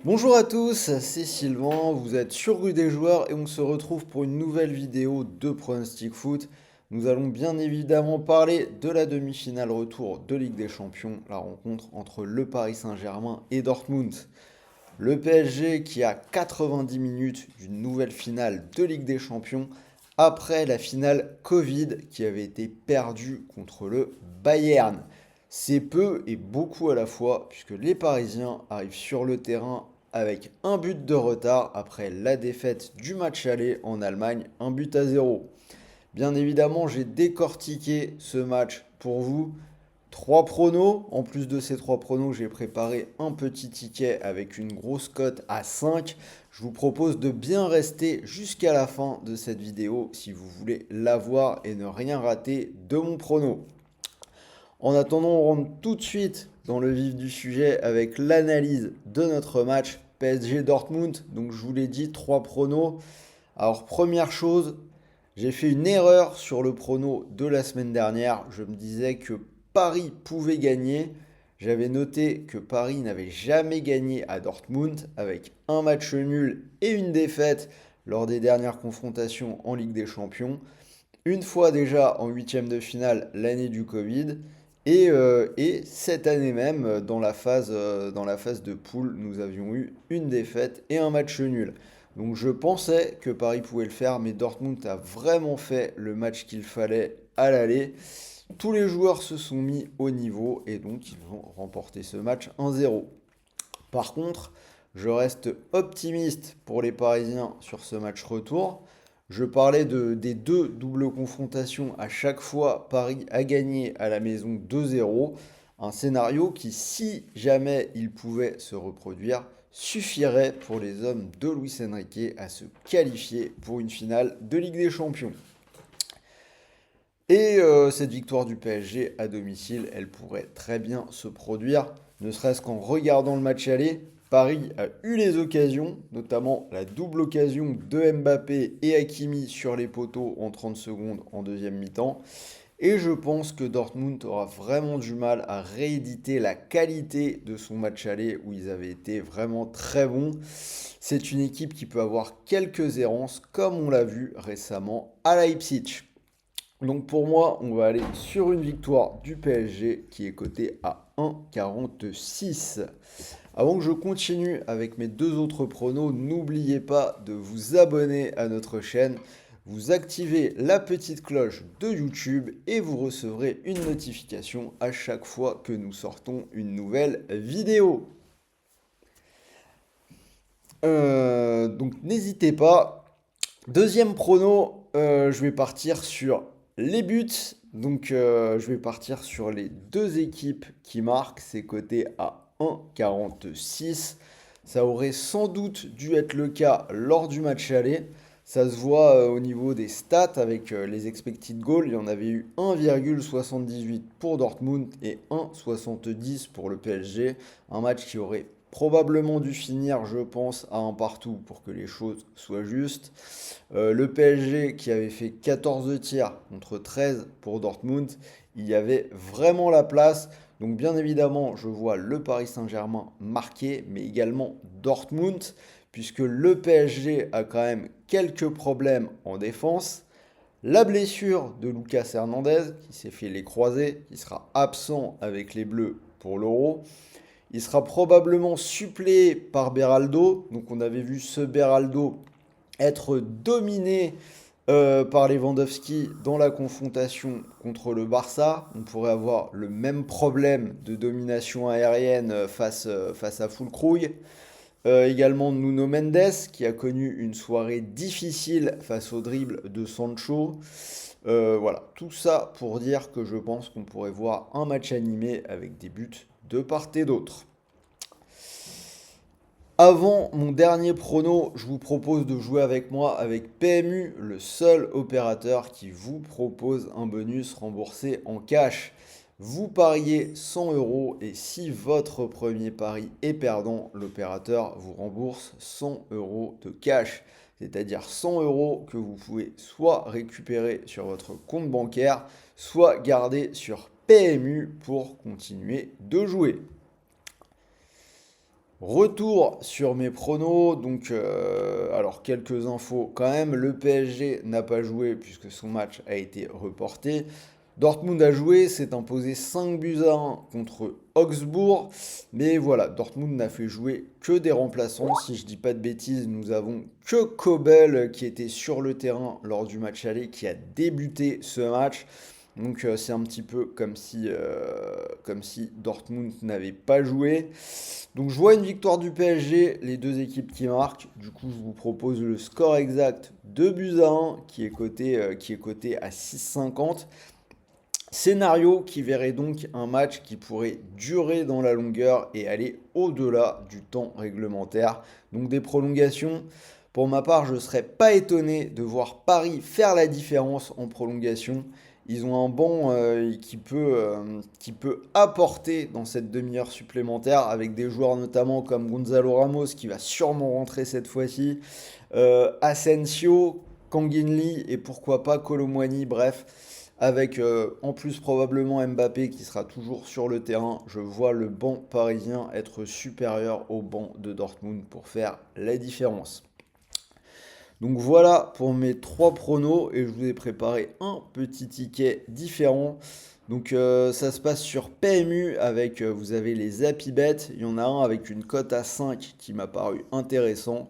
Bonjour à tous, c'est Sylvain, vous êtes sur Rue des Joueurs et on se retrouve pour une nouvelle vidéo de Pronostic Foot. Nous allons bien évidemment parler de la demi-finale retour de Ligue des Champions, la rencontre entre le Paris Saint-Germain et Dortmund. Le PSG qui a 90 minutes d'une nouvelle finale de Ligue des Champions après la finale Covid qui avait été perdue contre le Bayern. C'est peu et beaucoup à la fois puisque les Parisiens arrivent sur le terrain avec un but de retard après la défaite du match aller en Allemagne, un but à zéro. Bien évidemment, j'ai décortiqué ce match pour vous. Trois pronos. En plus de ces trois pronos, j'ai préparé un petit ticket avec une grosse cote à 5. Je vous propose de bien rester jusqu'à la fin de cette vidéo si vous voulez l'avoir et ne rien rater de mon prono. En attendant, on rentre tout de suite dans le vif du sujet avec l'analyse de notre match PSG Dortmund. Donc je vous l'ai dit, trois pronos. Alors première chose, j'ai fait une erreur sur le prono de la semaine dernière. Je me disais que Paris pouvait gagner. J'avais noté que Paris n'avait jamais gagné à Dortmund avec un match nul et une défaite lors des dernières confrontations en Ligue des Champions. Une fois déjà en huitième de finale l'année du Covid. Et cette année même, dans la phase de poule, nous avions eu une défaite et un match nul. Donc je pensais que Paris pouvait le faire, mais Dortmund a vraiment fait le match qu'il fallait à l'aller. Tous les joueurs se sont mis au niveau et donc ils vont remporter ce match 1-0. Par contre, je reste optimiste pour les Parisiens sur ce match retour. Je parlais des deux doubles confrontations. À chaque fois, Paris a gagné à la maison 2-0. Un scénario qui, si jamais il pouvait se reproduire, suffirait pour les hommes de Luis Enrique à se qualifier pour une finale de Ligue des Champions. Et cette victoire du PSG à domicile, elle pourrait très bien se produire, ne serait-ce qu'en regardant le match aller. Paris a eu les occasions, notamment la double occasion de Mbappé et Hakimi sur les poteaux en 30 secondes en deuxième mi-temps. Et je pense que Dortmund aura vraiment du mal à rééditer la qualité de son match aller où ils avaient été vraiment très bons. C'est une équipe qui peut avoir quelques errances, comme on l'a vu récemment à Leipzig. Donc pour moi, on va aller sur une victoire du PSG qui est cotée à 1,46. Avant que je continue avec mes deux autres pronos, n'oubliez pas de vous abonner à notre chaîne, vous activez la petite cloche de YouTube et vous recevrez une notification à chaque fois que nous sortons une nouvelle vidéo. Donc n'hésitez pas. Deuxième prono, je vais partir sur les buts. Donc je vais partir sur les deux équipes qui marquent. C'est coté à 1,46. Ça aurait sans doute dû être le cas lors du match aller. Ça se voit au niveau des stats avec les expected goals. Il y en avait eu 1,78 pour Dortmund et 1,70 pour le PSG. Un match qui aurait probablement dû finir, je pense, à un partout pour que les choses soient justes. Le PSG qui avait fait 14 tirs contre 13 pour Dortmund, il y avait vraiment la place. Donc bien évidemment, je vois le Paris Saint-Germain marquer, mais également Dortmund, puisque le PSG a quand même quelques problèmes en défense. La blessure de Lucas Hernandez, qui s'est fait les croisés, qui sera absent avec les Bleus pour l'Euro. Il sera probablement suppléé par Beraldo. Donc on avait vu ce Beraldo être dominé par Lewandowski dans la confrontation contre le Barça. On pourrait avoir le même problème de domination aérienne face à Fulkrug. Également Nuno Mendes qui a connu une soirée difficile face au dribble de Sancho. Voilà, tout ça pour dire que je pense qu'on pourrait voir un match animé avec des buts de part et d'autre. Avant mon dernier prono, je vous propose de jouer avec moi avec PMU, le seul opérateur qui vous propose un bonus remboursé en cash. Vous pariez 100 euros et si votre premier pari est perdant, l'opérateur vous rembourse 100 euros de cash. C'est-à-dire 100 euros que vous pouvez soit récupérer sur votre compte bancaire, soit garder sur PMU pour continuer de jouer. Retour sur mes pronos, donc alors quelques infos quand même, le PSG n'a pas joué puisque son match a été reporté. Dortmund a joué, s'est imposé 5 buts à 1 contre Augsbourg, mais voilà, Dortmund n'a fait jouer que des remplaçants, si je dis pas de bêtises, nous avons que Kobel qui était sur le terrain lors du match aller, qui a débuté ce match. Donc c'est un petit peu comme si Dortmund n'avait pas joué. Donc je vois une victoire du PSG, les deux équipes qui marquent. Du coup, je vous propose le score exact 2 buts à 1 qui est coté à 6,50. Scénario qui verrait donc un match qui pourrait durer dans la longueur et aller au-delà du temps réglementaire. Donc des prolongations. Pour ma part, je ne serais pas étonné de voir Paris faire la différence en prolongation. Ils ont un banc qui peut apporter dans cette demi-heure supplémentaire avec des joueurs notamment comme Gonzalo Ramos qui va sûrement rentrer cette fois-ci, Asensio, Kanginli et pourquoi pas Kolo Muani, bref. Avec en plus probablement Mbappé qui sera toujours sur le terrain, je vois le banc parisien être supérieur au banc de Dortmund pour faire la différence. Donc voilà pour mes trois pronos et je vous ai préparé un petit ticket différent. Donc ça se passe sur PMU avec, vous avez les Happy Bet, il y en a un avec une cote à 5 qui m'a paru intéressant.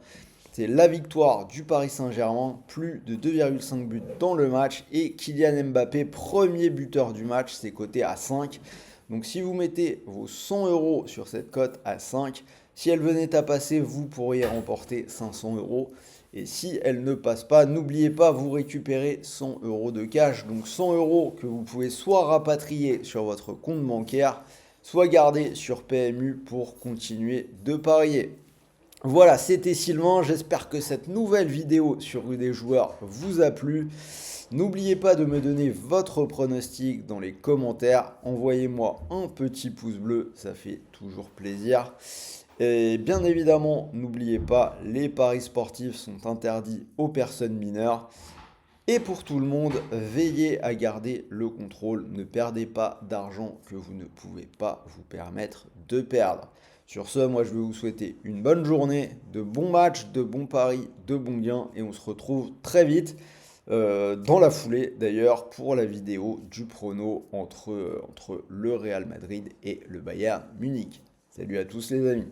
C'est la victoire du Paris Saint-Germain, plus de 2,5 buts dans le match et Kylian Mbappé, premier buteur du match, c'est coté à 5. Donc si vous mettez vos 100 euros sur cette cote à 5, si elle venait à passer, vous pourriez remporter 500 euros. Et si elle ne passe pas, n'oubliez pas, vous récupérez 100 euros de cash. Donc 100 euros que vous pouvez soit rapatrier sur votre compte bancaire, soit garder sur PMU pour continuer de parier. Voilà, c'était Sylvain. J'espère que cette nouvelle vidéo sur Rue des Joueurs vous a plu. N'oubliez pas de me donner votre pronostic dans les commentaires. Envoyez-moi un petit pouce bleu, ça fait toujours plaisir. Et bien évidemment, n'oubliez pas, les paris sportifs sont interdits aux personnes mineures. Et pour tout le monde, veillez à garder le contrôle. Ne perdez pas d'argent que vous ne pouvez pas vous permettre de perdre. Sur ce, moi je vais vous souhaiter une bonne journée, de bons matchs, de bons paris, de bons gains. Et on se retrouve très vite, dans la foulée d'ailleurs, pour la vidéo du prono entre le Real Madrid et le Bayern Munich. Salut à tous les amis.